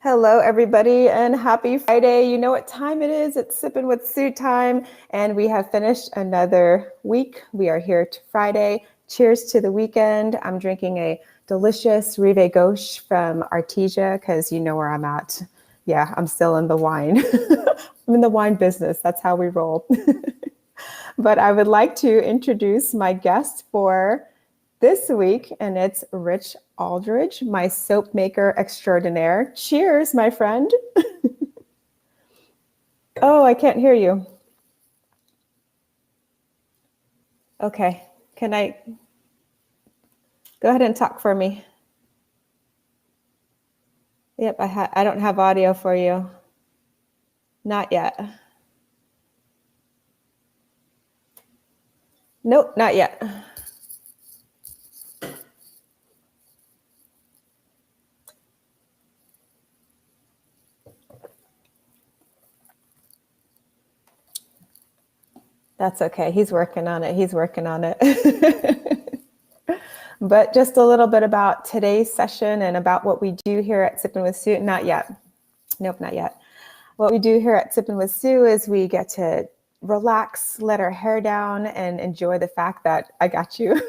Hello, everybody, and happy Friday. You know what time it is. It's Sipping with Sue time, and we have finished another week. We are here to Friday. Cheers to the weekend. I'm drinking a delicious Rive Gauche from Artesia because you know where I'm at. Yeah, I'm still in the wine. I'm in the wine business. That's how we roll. But I would like to introduce my guest for this week, and it's Rich Aldridge, my soap maker extraordinaire. Cheers, my friend. Oh, I can't hear you. Okay, can I go ahead and talk for me? Yep, I don't have audio for you. Not yet. Nope, not yet. That's okay. He's working on it. He's working on it. But just a little bit about today's session and about what we do here at Sipping with Sue. Not yet. Nope, not yet. What we do here at Sipping with Sue is we get to relax, let our hair down, and enjoy the fact that I got you,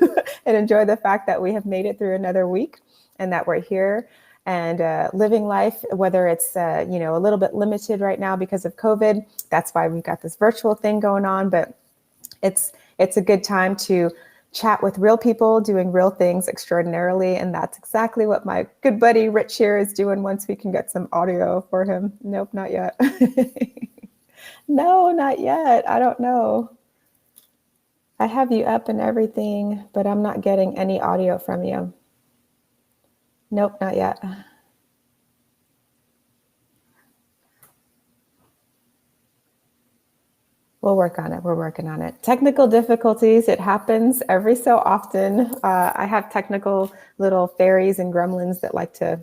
and enjoy the fact that we have made it through another week and that we're here and living life, whether it's a little bit limited right now because of COVID. That's why we've got this virtual thing going on, but it's a good time to chat with real people doing real things extraordinarily. And that's exactly what my good buddy Rich here is doing once we can get some audio for him. Nope, not yet. No, not yet. I don't know. I have you up and everything, but I'm not getting any audio from you. Nope, not yet. We'll work on it. We're working on it. Technical difficulties. It happens every so often. I have technical little fairies and gremlins that like to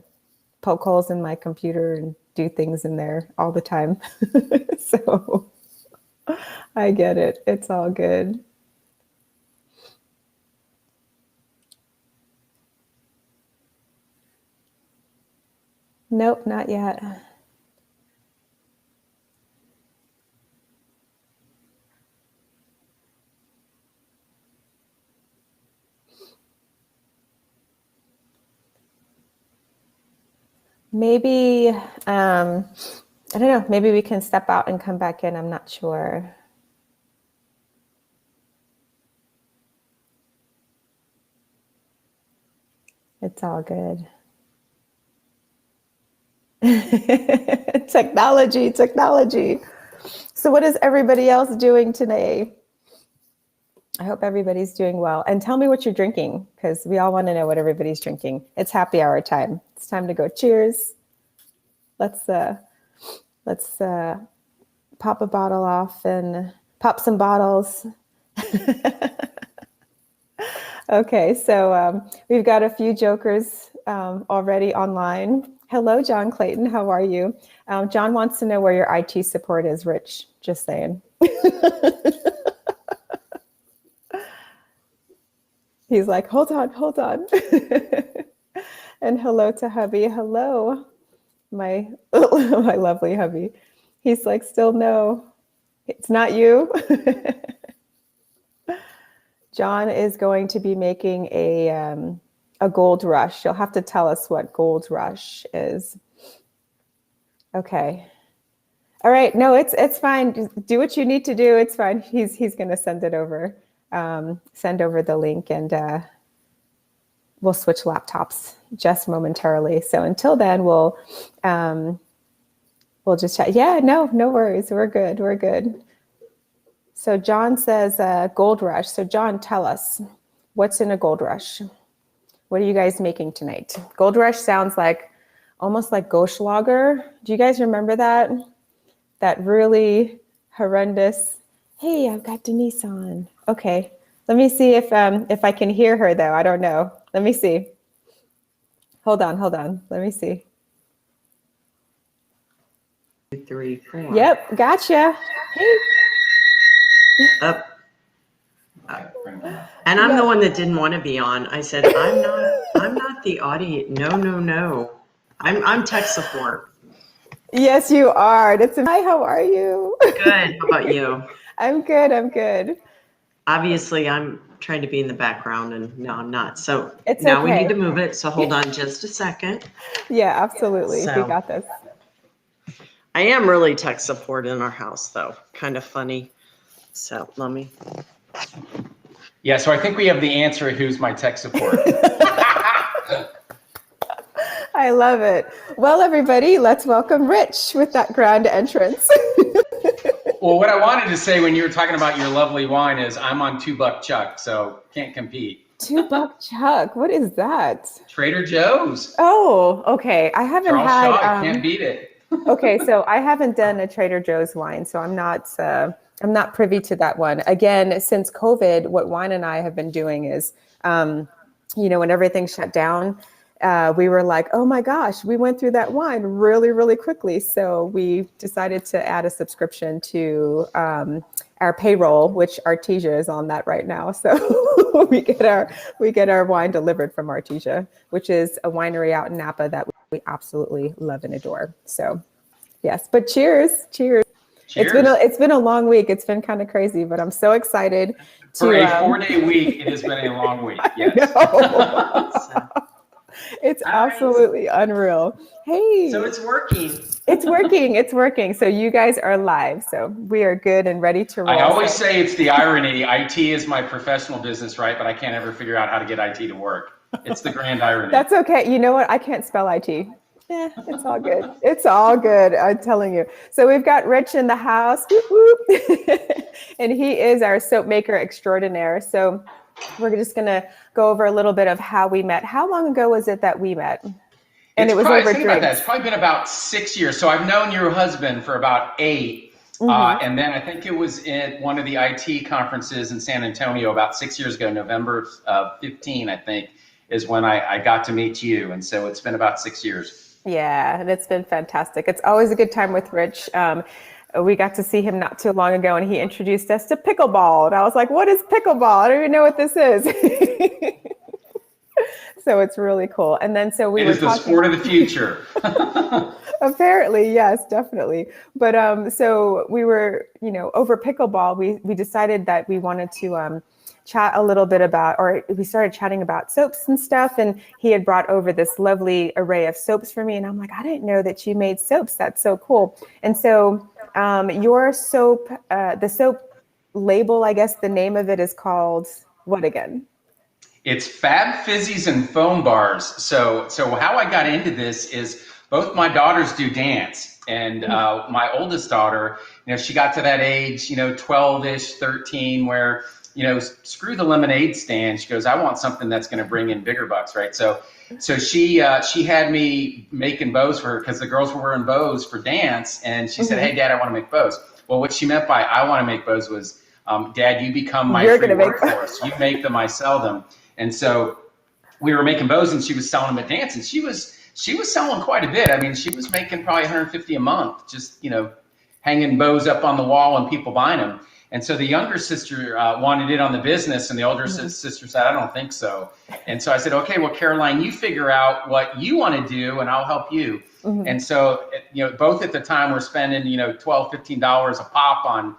poke holes in my computer and do things in there all the time. So I get it. It's all good. Nope, not yet. Maybe, I don't know, maybe we can step out and come back in. I'm not sure. It's all good. Technology. So what is everybody else doing today? I hope everybody's doing well. And tell me what you're drinking, because we all want to know what everybody's drinking. It's happy hour time. It's time to go. Cheers. Let's pop a bottle off and pop some bottles. Okay, so we've got a few jokers already online. Hello, John Clayton. How are you? John wants to know where your IT support is, Rich. Just saying. He's like, hold on. And hello to hubby. Hello, my lovely hubby. He's like, still no, it's not you. John is going to be making a gold rush. You'll have to tell us what gold rush is. Okay. All right. No, it's fine. Just do what you need to do. It's fine. He's going to send it over. Send over the link, and we'll switch laptops just momentarily. So until then, we'll just chat. Yeah, no worries. We're good. So John says gold rush. So John, tell us, what's in a gold rush? What are you guys making tonight? Gold rush sounds like almost like gauche lager. Do you guys remember that? That really horrendous. Hey, I've got Denise on. Okay, let me see if I can hear her though. I don't know. Let me see. Hold on. Let me see. 2, 3, 4. Yep, gotcha. Hey. Up. And I'm the one that didn't want to be on. I said, I'm not the audience. No. I'm tech support. Yes, you are. Hi, how are you? Good. How about you? I'm good. I'm good. Obviously, I'm trying to be in the background, and no, I'm not. So It's now we need okay. to move it. So hold on just a second. Yeah, absolutely. We So got this. I am really tech support in our house, though. Kind of funny. So let me. Yeah, so I think we have the answer at who's my tech support. I love it. Well, everybody, let's welcome Rich with that grand entrance. Well, what I wanted to say when you were talking about your lovely wine is I'm on $2 Chuck, so can't compete. $2 Chuck. What is that? Trader Joe's. Oh, okay. I haven't Charles had. Shaw, you can't beat it. Okay, so I haven't done a Trader Joe's wine, so I'm not privy to that one. Again, since COVID, what Wine and I have been doing is, when everything shut down, we were like, oh my gosh, we went through that wine really, really quickly. So we decided to add a subscription to our payroll, which Artesia is on that right now. So we get our wine delivered from Artesia, which is a winery out in Napa that we absolutely love and adore. So yes, but cheers. Cheers. It's been a long week. It's been kind of crazy, but I'm so excited For a 4-day week, it has been a long week. Yes. It's absolutely unreal. Hey. So it's working. It's working. It's working. So you guys are live. So we are good and ready to roll. I always say it's the irony. IT is my professional business, right? But I can't ever figure out how to get IT to work. It's the grand irony. That's okay. You know what? I can't spell IT. Yeah, it's all good. It's all good. I'm telling you. So we've got Rich in the house. Whoop, whoop. And he is our soap maker extraordinaire. So we're just going to go over a little bit of how we met. How long ago was it that we met? And it was over drinks. It's probably been about 6 years. So I've known your husband for about 8. And then I think it was at one of the IT conferences in San Antonio about 6 years ago, November 15, I think, is when I got to meet you. And so it's been about 6 years. Yeah, and it's been fantastic. It's always a good time with Rich. We got to see him not too long ago, and he introduced us to pickleball. And I was like, what is pickleball? I don't even know what this is. So it's really cool. And then so it is the sport of the future. Apparently, yes, definitely. But so we were, over pickleball, we decided that we wanted to chat a little bit about, or we started chatting about soaps and stuff. And he had brought over this lovely array of soaps for me. And I'm like, I didn't know that you made soaps. That's so cool. And so your soap, the soap label, I guess the name of it is called what again? It's Fab Fizzies and Foam Bars. So how I got into this is both my daughters do dance, and my oldest daughter, she got to that age, 12-ish, 13, where, screw the lemonade stand. She goes, I want something that's going to bring in bigger bucks, right? So she had me making bows for her because the girls were wearing bows for dance, and she said, hey, Dad, I want to make bows. Well, what she meant by I want to make bows was, Dad, you become my free workforce. You make them, I sell them. And so we were making bows, and she was selling them at dance, and she was selling quite a bit. I mean, she was making probably $150 a month, just, hanging bows up on the wall and people buying them. And so the younger sister wanted in on the business, and the older sister said, I don't think so. And so I said, okay, well, Caroline, you figure out what you want to do, and I'll help you. And so, both at the time we're spending, $12, $15 a pop on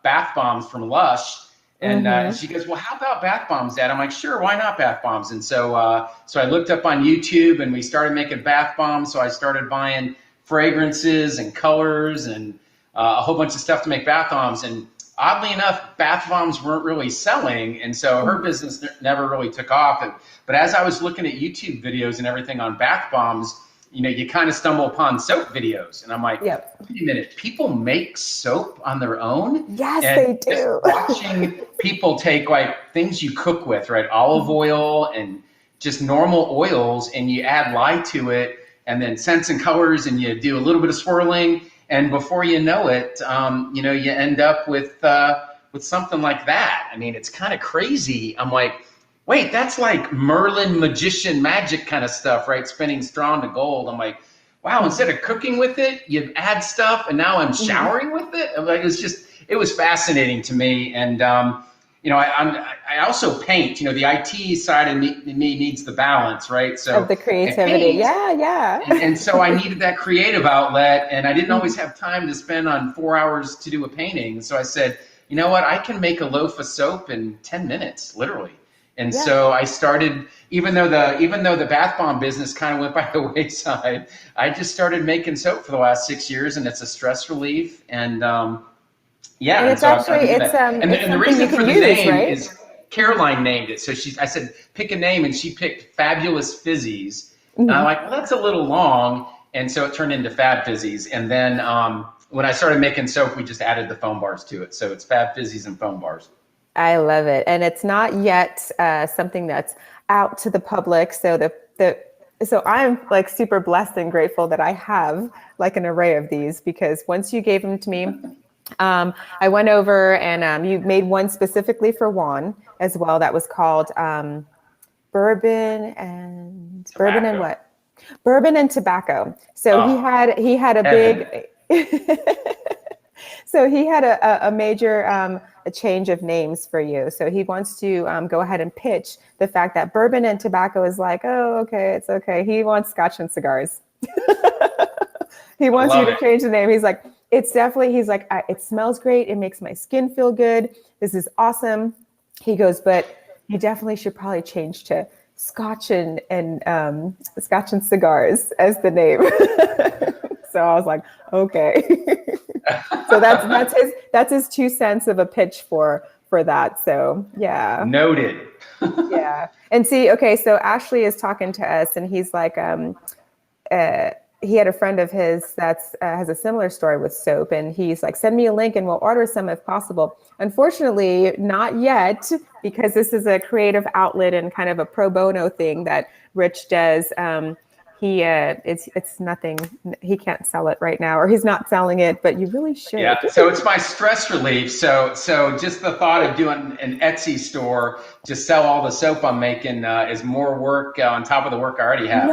bath bombs from Lush. And she goes, well, how about bath bombs, Dad? I'm like, sure, why not bath bombs? And so I looked up on YouTube, and we started making bath bombs. So I started buying fragrances and colors and a whole bunch of stuff to make bath bombs. And oddly enough, bath bombs weren't really selling. And so her business never really took off. But as I was looking at YouTube videos and everything on bath bombs, you kind of stumble upon soap videos. And I'm like, wait a minute, people make soap on their own? Yes, and they do. Watching people take like things you cook with, right? Olive oil and just normal oils, and you add lye to it, and then scents and colors, and you do a little bit of swirling. And before you know it, you end up with something like that. I mean, it's kind of crazy. I'm like, wait, that's like Merlin magician magic kind of stuff, right? Spinning straw into gold. I'm like, wow, instead of cooking with it, you add stuff, and now I'm showering with it. I'm like, it was fascinating to me. And I also paint. The IT side of me needs the balance, right? So of the creativity. Yeah. And so I needed that creative outlet, and I didn't always have time to spend on 4 hours to do a painting. So I said, you know what? I can make a loaf of soap in 10 minutes, literally. And so I started, even though the bath bomb business kind of went by the wayside, I just started making soap for the last 6 years, and it's a stress relief. And and it's so actually the reason for the name is Caroline named it. So I said pick a name, and she picked Fabulous Fizzies. And I'm like, well, that's a little long, and so it turned into Fab Fizzies. And then when I started making soap, we just added the foam bars to it. So it's Fab Fizzies and foam bars. I love it, and it's not yet something that's out to the public. So so I'm like super blessed and grateful that I have like an array of these, because once you gave them to me. I went over and you made one specifically for Juan as well. That was called bourbon and what? Bourbon and tobacco. So he had a big. So he had a major a change of names for you. So he wants to go ahead and pitch the fact that bourbon and tobacco is like, oh, okay, it's okay. He wants scotch and cigars. He wants you to change the name. He's like, it's definitely, he's like, it smells great. It makes my skin feel good. This is awesome. He goes, but you definitely should probably change to scotch and scotch and cigars as the name. So I was like, okay. So that's his 2 cents of a pitch for that. So yeah. Noted. Yeah. And see, okay, so Ashley is talking to us, and he's like, he had a friend of his that's has a similar story with soap, and he's like, send me a link and we'll order some if possible. Unfortunately, not yet, because this is a creative outlet and kind of a pro bono thing that Rich does. It's nothing. He can't sell it right now, or he's not selling it, but you really should. Yeah. So it's my stress relief. So just the thought of doing an Etsy store to sell all the soap I'm making is more work on top of the work I already have.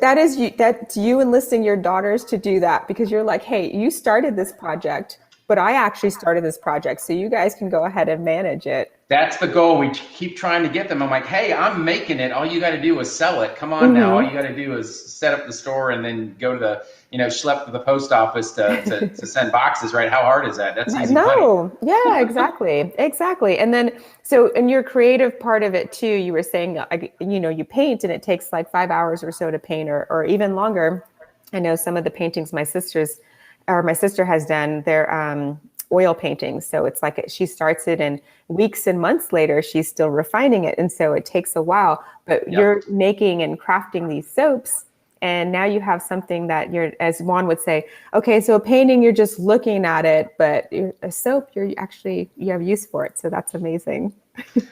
That's you enlisting your daughters to do that, because you're like, hey, you started this project, but I actually started this project, so you guys can go ahead and manage it. That's the goal. We keep trying to get them. I'm like, hey, I'm making it. All you got to do is sell it. Come on now. All you got to do is set up the store and then go to the, schlep to the post office to send boxes, right? How hard is that? That's easy. No. Yeah, exactly. Exactly. And then, so in your creative part of it too, you were saying, you paint and it takes like 5 hours or so to paint, or even longer. I know some of the paintings my sister has done, they're oil paintings. So it's like she starts it, and weeks and months later, she's still refining it. And so it takes a while, but you're making and crafting these soaps. And now you have something that you're, as Juan would say, okay, so a painting, you're just looking at it, but a soap, you have use for it. So that's amazing.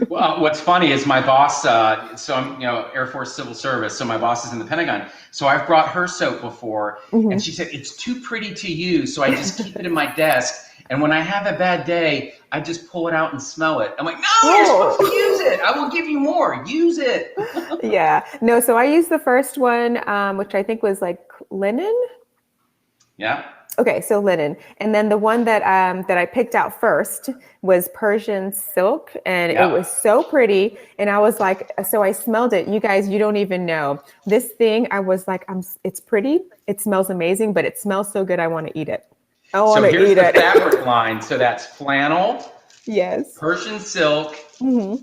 Well, what's funny is my boss, so I'm, Air Force Civil Service, so my boss is in the Pentagon. So I've brought her soap before, and she said, it's too pretty to use, so I just keep it in my desk. And when I have a bad day, I just pull it out and smell it. I'm like, no, you're supposed to use it. I will give you more. Use it. Yeah. No, so I used the first one, which I think was like linen. Yeah. Okay, so linen. And then the one that I picked out first was Persian silk, and it was so pretty. And I was like, so I smelled it. You guys, you don't even know. This thing, I was like, it's pretty. It smells amazing, but it smells so good, I want to eat it. So here's the fabric line. So that's flannel, yes, Persian silk,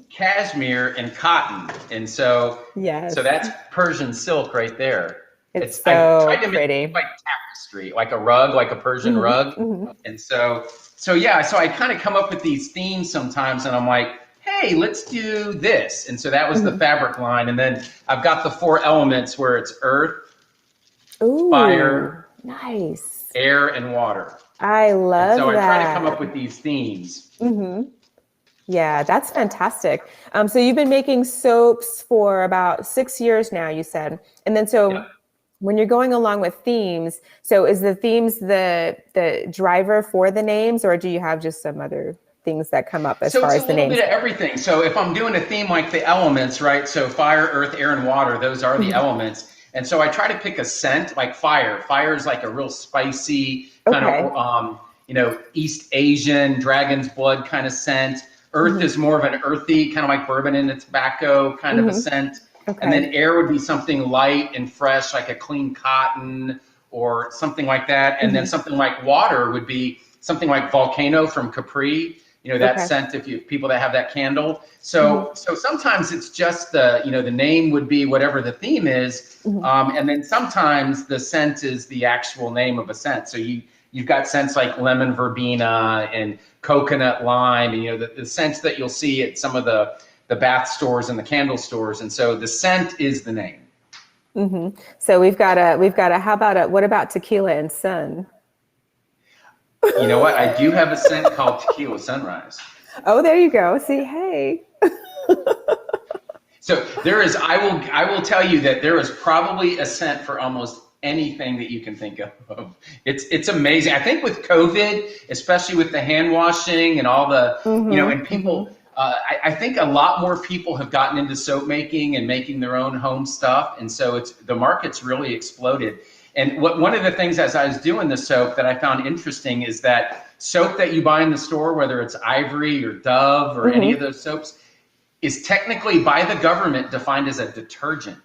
cashmere, and cotton. And so that's Persian silk right there. It's so I tried to pretty. make it like tapestry, like a rug, like a Persian rug. And so I kind of come up with these themes sometimes, and I'm like, hey, let's do this. And so that was the fabric line. And then I've got the 4 elements where it's earth, fire, nice, air, and water. I love that. So I try to come up with these themes. Yeah, that's fantastic. So you've been making soaps for about 6 years now, you said. And then when you're going along with themes, so is the themes the driver for the names, or do you have just some other things that come up as far as the names? So it's a little bit of everything. So if I'm doing a theme like the elements, right? So fire, earth, air, and water, those are the elements. And so I try to pick a scent like fire. Fire is like a real spicy kind of, East Asian, dragon's blood kind of scent. Earth is more of an earthy, kind of like bourbon and tobacco kind of a scent. Okay. And then air would be something light and fresh, like a clean cotton or something like that. And then something like water would be something like Volcano from Capri, that scent if you people that have that candle. So sometimes it's just the name would be whatever the theme is. And then sometimes the scent is the actual name of a scent. So you've got scents like lemon verbena and coconut lime, and the scents that you'll see at some of the bath stores and the candle stores. And so the scent is the name. So we've got what about tequila and sun? You know what? I do have a scent called Tequila Sunrise. Oh, there you go. See, hey. So there is, I will tell you that there is probably a scent for almost anything that you can think of. It's amazing. I think with COVID, especially with the hand washing and all the, and people, I think a lot more people have gotten into soap making and making their own home stuff. And so the market's really exploded. And one of the things as I was doing the soap that I found interesting is that soap that you buy in the store, whether it's Ivory or Dove or any of those soaps, is technically by the government defined as a detergent.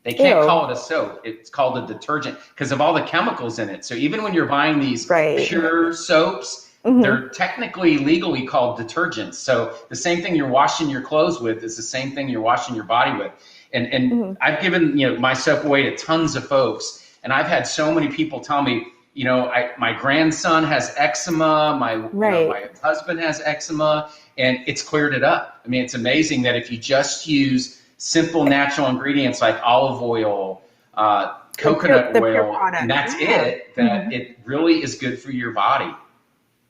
They can't call it a soap. It's called a detergent because of all the chemicals in it. So even when you're buying these pure soaps, they're technically legally called detergents. So the same thing you're washing your clothes with is the same thing you're washing your body with. And I've given my soap away to tons of folks. And I've had so many people tell me, my grandson has eczema, my husband has eczema, and it's cleared it up. I mean, it's amazing that if you just use simple natural ingredients like olive oil, coconut oil, and that's it, that it really is good for your body.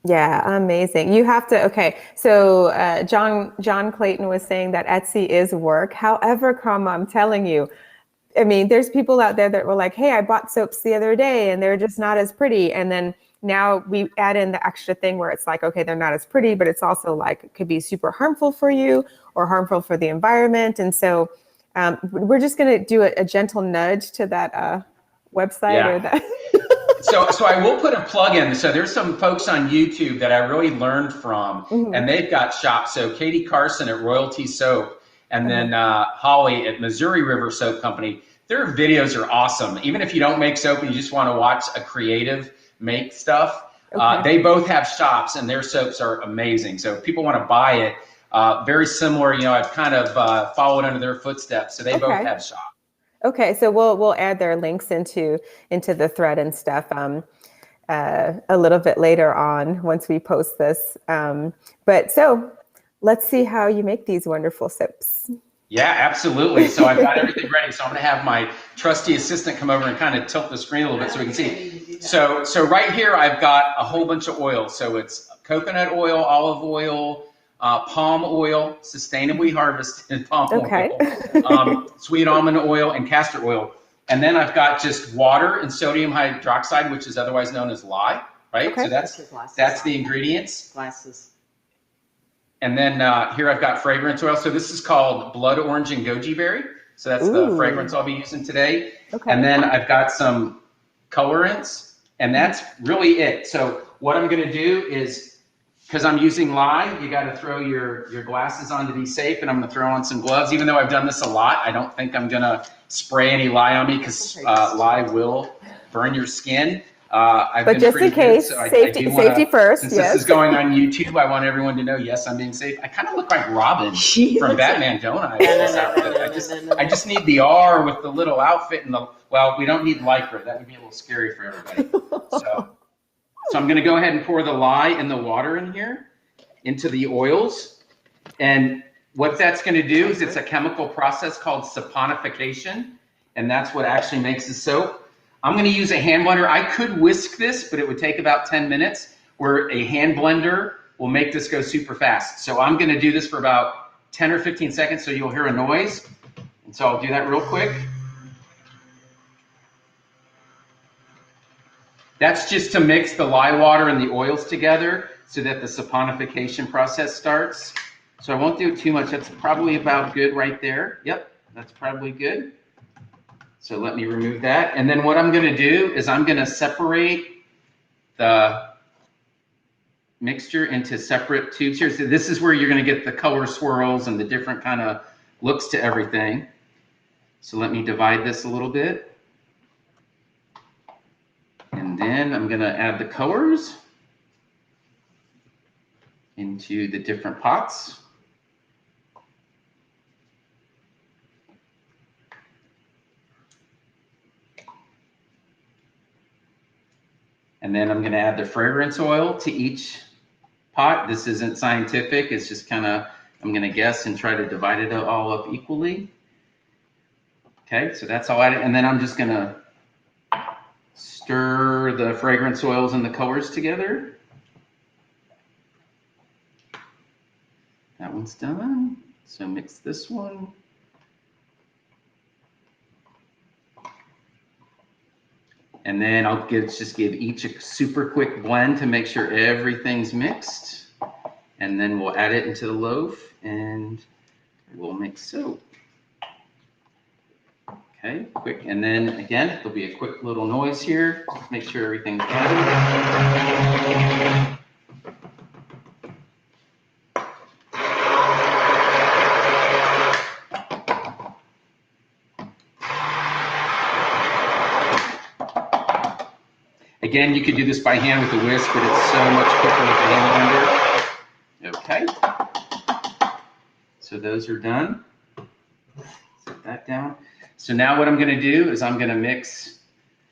Yeah, amazing. You have to, okay. So John Clayton was saying that Etsy is work. However, I'm telling you, I mean, there's people out there that were like, hey, I bought soaps the other day and they're just not as pretty. And then now we add in the extra thing where it's like, okay, they're not as pretty, but it's also like, it could be super harmful for you or harmful for the environment. And so we're just going to do a gentle nudge to that website or that. So I will put a plug in. So there's some folks on YouTube that I really learned from, and they've got shops. So Katie Carson at Royalty Soap, and then Holly at Missouri River Soap Company. Their videos are awesome. Even if you don't make soap and you just want to watch a creative make stuff, they both have shops, and their soaps are amazing. So if people want to buy it, very similar. I've kind of followed under their footsteps. So they both have shops. Okay, so we'll add their links into the thread and stuff a little bit later on once we post this. But so let's see how you make these wonderful soaps. Yeah, absolutely. So I've got everything ready. So I'm going to have my trusty assistant come over and kind of tilt the screen a little bit so we can see. So right here I've got a whole bunch of oil. So it's coconut oil, olive oil, palm oil, sustainably harvested palm oil, sweet almond oil, and castor oil. And then I've got just water and sodium hydroxide, which is otherwise known as lye, right? So that's the ingredients. Glasses. And then here I've got fragrance oil. So this is called blood orange and goji berry. So that's the fragrance I'll be using today. And then I've got some colorants, and that's really it. So what I'm going to do is, because I'm using lye, you got to throw your glasses on to be safe, and I'm going to throw on some gloves. Even though I've done this a lot, I don't think I'm going to spray any lye on me because lye will burn your skin. But just in case, so safety first. Since this is going on YouTube, I want everyone to know, yes, I'm being safe. I kind of look like Robin from Batman, don't I? I just need the R with the little outfit and well, we don't need Lycra. That would be a little scary for everybody. So I'm going to go ahead and pour the lye and the water in here into the oils. And what that's going to do is it's a chemical process called saponification. And that's what actually makes the soap. I'm going to use a hand blender. I could whisk this, but it would take about 10 minutes, where a hand blender will make this go super fast. So I'm going to do this for about 10 or 15 seconds so you'll hear a noise. And so I'll do that real quick. That's just to mix the lye water and the oils together so that the saponification process starts. So I won't do it too much. That's probably about good right there. Yep, that's probably good. So let me remove that. And then what I'm going to do is I'm going to separate the mixture into separate tubes here. So this is where you're going to get the color swirls and the different kind of looks to everything. So let me divide this a little bit. And then I'm going to add the colors into the different pots. And then I'm going to add the fragrance oil to each pot. This isn't scientific. It's just kind of, I'm going to guess and try to divide it all up equally. Okay, so that's all added. And then I'm just going to stir the fragrance oils and the colors together. That one's done. So mix this one. And then I'll just give each a super quick blend to make sure everything's mixed. And then we'll add it into the loaf and we'll make soap. Okay, quick. And then again, there'll be a quick little noise here. Just make sure everything's blended. Again, you could do this by hand with a whisk, but it's so much quicker with the hand blender. Okay, so those are done. Set that down. So now what I'm going to do is I'm going to mix.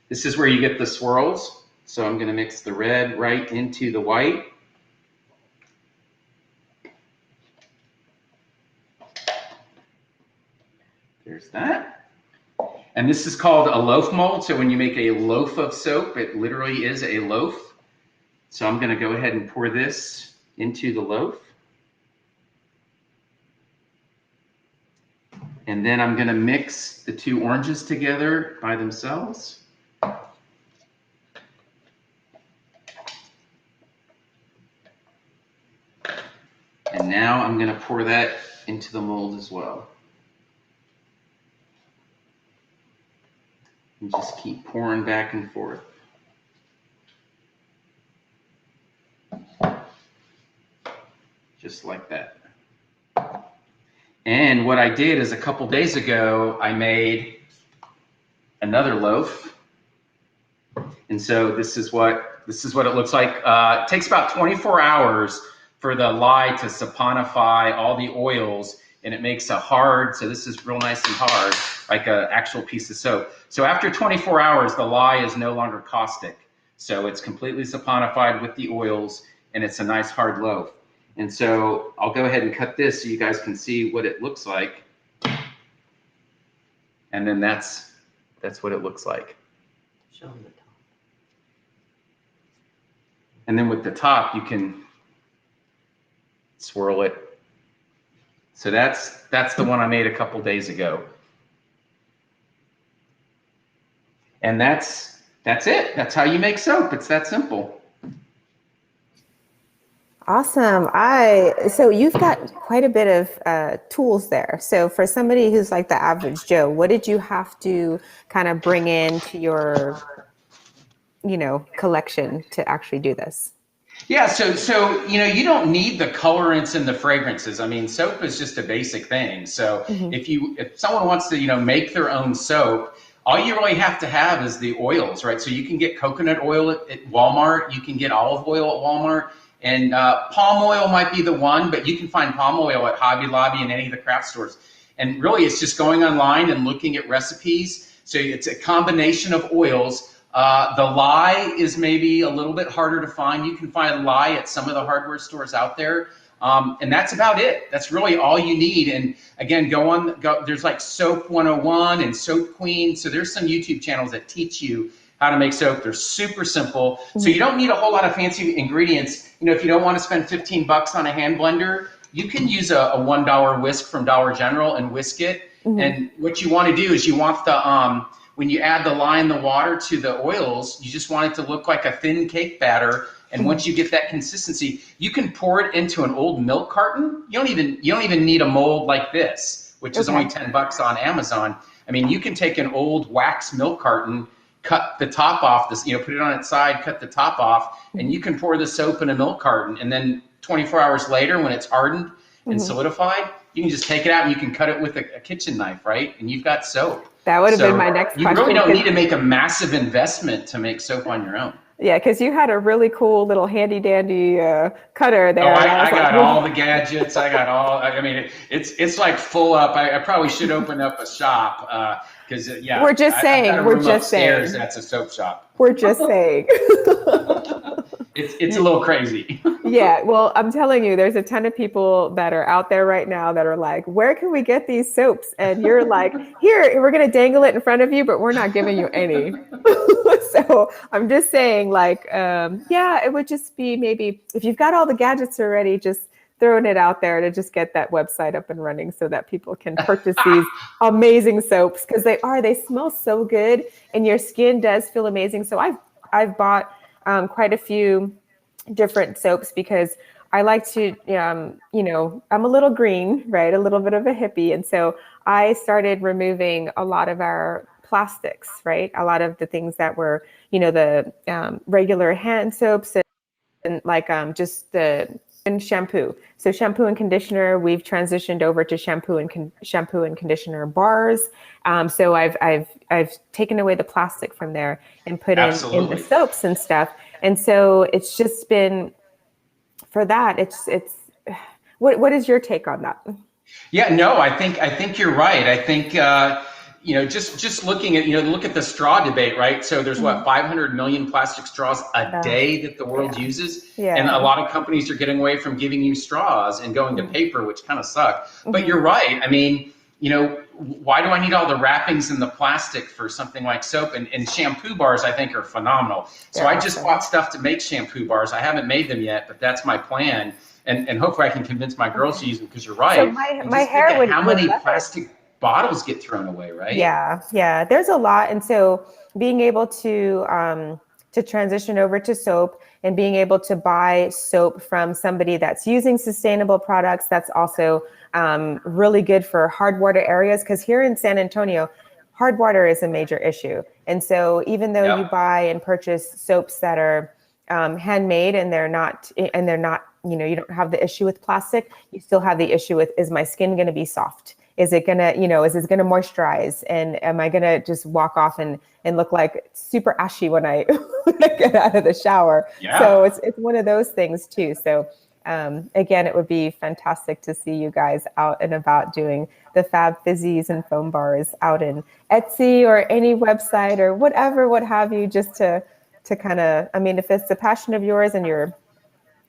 This is where you get the swirls. So I'm going to mix the red right into the white. There's that. And this is called a loaf mold. So when you make a loaf of soap, it literally is a loaf. So I'm going to go ahead and pour this into the loaf. And then I'm going to mix the two oranges together by themselves. And now I'm going to pour that into the mold as well. And just keep pouring back and forth. Just like that. And what I did is a couple days ago, I made another loaf. And so this is what it looks like. It takes about 24 hours for the lye to saponify all the oils, and it makes a hard, so this is real nice and hard, like an actual piece of soap. So after 24 hours, the lye is no longer caustic. So it's completely saponified with the oils, and it's a nice hard loaf. And so I'll go ahead and cut this so you guys can see what it looks like. And then that's what it looks like. Show them the top. And then with the top, you can swirl it. So that's the one I made a couple days ago. And that's it. That's how you make soap. It's that simple. Awesome. So you've got quite a bit of tools there. So for somebody who's like the average Joe, what did you have to kind of bring into your, collection to actually do this? Yeah, so you don't need the colorants and the fragrances. I mean, soap is just a basic thing. So if someone wants to make their own soap, all you really have to have is the oils, right? So you can get coconut oil at Walmart, you can get olive oil at Walmart, and palm oil might be the one, but you can find palm oil at Hobby Lobby and any of the craft stores. And really, it's just going online and looking at recipes. So it's a combination of oils. The lye is maybe a little bit harder to find. You can find lye at some of the hardware stores out there. And that's about it. That's really all you need. And again, there's like Soap 101 and Soap Queen. So there's some YouTube channels that teach you how to make soap. They're super simple. So you don't need a whole lot of fancy ingredients. If you don't want to spend $15 on a hand blender, you can use a $1 whisk from Dollar General and whisk it. And what you want to do is you want the, when you add the lye and the water to the oils, you just want it to look like a thin cake batter. And once you get that consistency, you can pour it into an old milk carton. You don't even need a mold like this, which is only $10 on Amazon. I mean, you can take an old wax milk carton, cut the top off, this, put it on its side, cut the top off, and you can pour the soap in a milk carton. And then 24 hours later, when it's hardened and solidified, you can just take it out and you can cut it with a kitchen knife, right? And you've got soap. That would have been my next question. You really don't need to make a massive investment to make soap on your own. Yeah, because you had a really cool little handy dandy cutter there. Oh, I got all the gadgets. It's like full up. I probably should open up a shop because we're just saying. We're just saying. That's a soap shop. We're just saying. It's a little crazy. Yeah, well, I'm telling you, there's a ton of people that are out there right now that are like, where can we get these soaps? And you're like, here, we're going to dangle it in front of you, but we're not giving you any. So I'm just saying, like, it would just be maybe if you've got all the gadgets already, just throwing it out there to just get that website up and running so that people can purchase these amazing soaps, because they smell so good and your skin does feel amazing. So I've bought quite a few different soaps because I like to, I'm a little green, right? A little bit of a hippie. And so I started removing a lot of our plastics, right? A lot of the things that were, the regular hand soaps and like just the shampoo. So shampoo and conditioner, we've transitioned over to shampoo and conditioner bars. So I've taken away the plastic from there and put in the soaps and stuff. And so it's just been, for that, it's what is your take on that? Yeah, no, I think you're right. I think just looking at look at the straw debate, right? So there's 500 million plastic straws a day that the world uses, and a lot of companies are getting away from giving you straws and going to paper, which kind of suck. But you're right. I mean, why do I need all the wrappings and the plastic for something like soap? And shampoo bars, I think, are phenomenal. So I just bought stuff to make shampoo bars. I haven't made them yet, but that's my plan. And hopefully I can convince my girls to use them, because you're right. So my hair would. How many plastic bottles get thrown away, right? Yeah. There's a lot. And so being able to transition over to soap and being able to buy soap from somebody that's using sustainable products, that's also really good for hard water areas, because here in San Antonio, hard water is a major issue. And so even though you buy and purchase soaps that are handmade and they're not, you don't have the issue with plastic, you still have the issue with, is my skin going to be soft? Is it gonna, is it gonna moisturize? And am I gonna just walk off and look like super ashy when I get out of the shower? Yeah. So it's one of those things too. So again, it would be fantastic to see you guys out and about doing the Fab Fizzies and foam bars out in Etsy or any website or whatever, what have you, just to kind of, if it's a passion of yours and you're,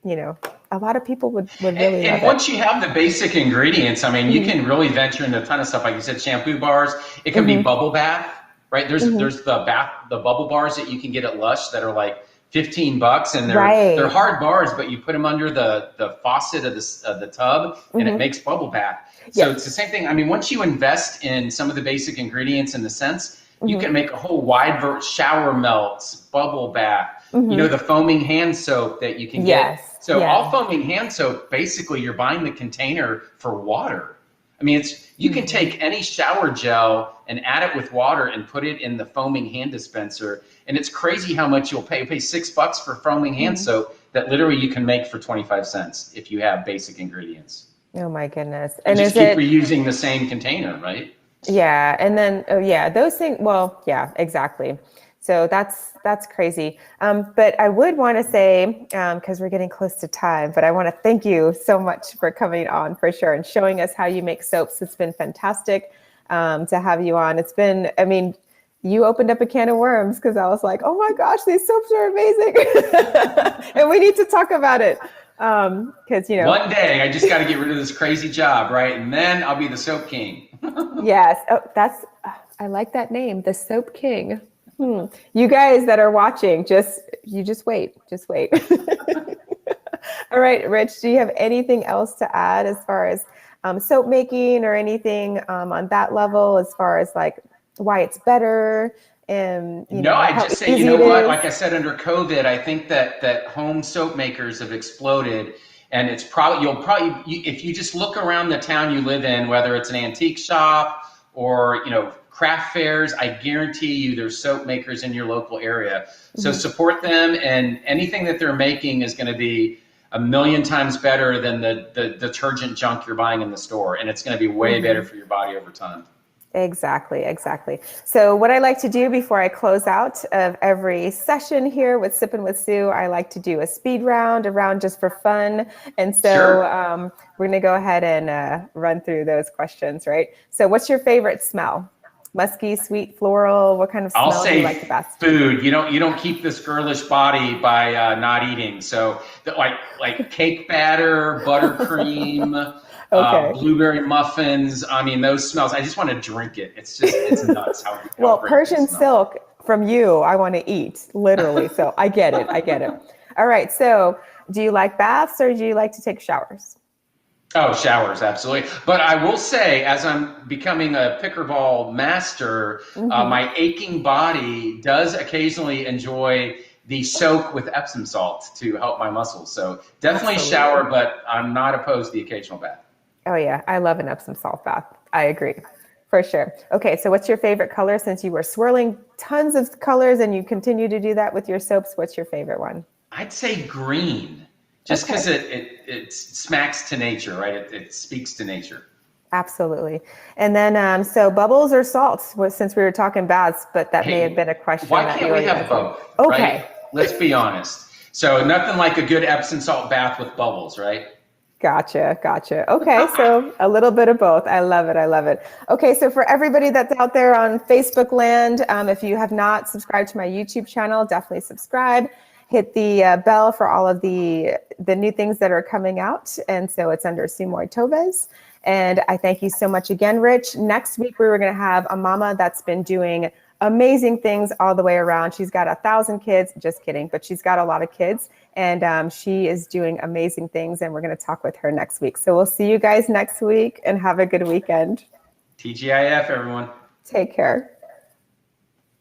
a lot of people would really love it. And once you have the basic ingredients, you can really venture into a ton of stuff. Like you said, shampoo bars, it can be bubble bath, right? There's the bubble bars that you can get at Lush that are like $15, and they're hard bars, but you put them under the faucet of the tub and it makes bubble bath. So it's the same thing. Once you invest in some of the basic ingredients in the scents, you can make a whole wide shower melts, bubble bath, the foaming hand soap that you can get. So all foaming hand soap, basically you're buying the container for water. You can take any shower gel and add it with water and put it in the foaming hand dispenser. And it's crazy how much you'll pay. You pay $6 for foaming hand soap that literally you can make for 25 cents if you have basic ingredients. Oh my goodness. And just keep reusing the same container, right? Yeah. And then, those things, exactly. So that's crazy. But I would want to say, because we're getting close to time, but I want to thank you so much for coming on for sure and showing us how you make soaps. It's been fantastic to have you on. It's been, you opened up a can of worms, because I was like, oh my gosh, these soaps are amazing. And we need to talk about it. Because, one day I just got to get rid of this crazy job, right? And then I'll be the soap king. Yes. Oh, I like that name, the Soap King. You guys that are watching, just wait. All right, Rich, do you have anything else to add as far as soap making or anything on that level, as far as like why it's better? And I just say, what? Like I said, under COVID, I think that home soap makers have exploded, and it's if you just look around the town you live in, whether it's an antique shop or craft fairs. I guarantee you there's soap makers in your local area. So support them, and anything that they're making is going to be a million times better than the detergent junk you're buying in the store. And it's going to be way better for your body over time. Exactly. So what I like to do before I close out of every session here with Sippin' with Sue, I like to do a speed round, a round just for fun. And so we're going to go ahead and run through those questions, right? So what's your favorite smell? Musky, sweet, floral? What kind of smell do you like the best? Food. You don't keep this girlish body by not eating. So like cake batter, buttercream, blueberry muffins. I mean, those smells. I just want to drink it. It's nuts. Well, Persian silk from you, I want to eat, literally. So I get it. All right. So do you like baths or do you like to take showers? Oh, showers, absolutely. But I will say, as I'm becoming a pickleball master, my aching body does occasionally enjoy the soak with Epsom salt to help my muscles. So definitely shower, but I'm not opposed to the occasional bath. Oh yeah, I love an Epsom salt bath. I agree, for sure. Okay, so what's your favorite color? Since you were swirling tons of colors and you continue to do that with your soaps, what's your favorite one? I'd say green. Just because it smacks to nature, right? It speaks to nature. Absolutely. And then, so bubbles or salts, since we were talking baths, but that may have been a question. Why can't we have both? Okay. Right? Let's be honest. So nothing like a good Epsom salt bath with bubbles, right? Gotcha. Okay, so a little bit of both. I love it. Okay, so for everybody that's out there on Facebook land, if you have not subscribed to my YouTube channel, definitely subscribe. Hit the bell for all of the new things that are coming out. And so it's under Szu-Moy Toves. And I thank you so much again, Rich. Next week, we were going to have a mama that's been doing amazing things all the way around. She's got 1,000 kids. Just kidding. But she's got a lot of kids. And she is doing amazing things. And we're going to talk with her next week. So we'll see you guys next week and have a good weekend. TGIF, everyone. Take care.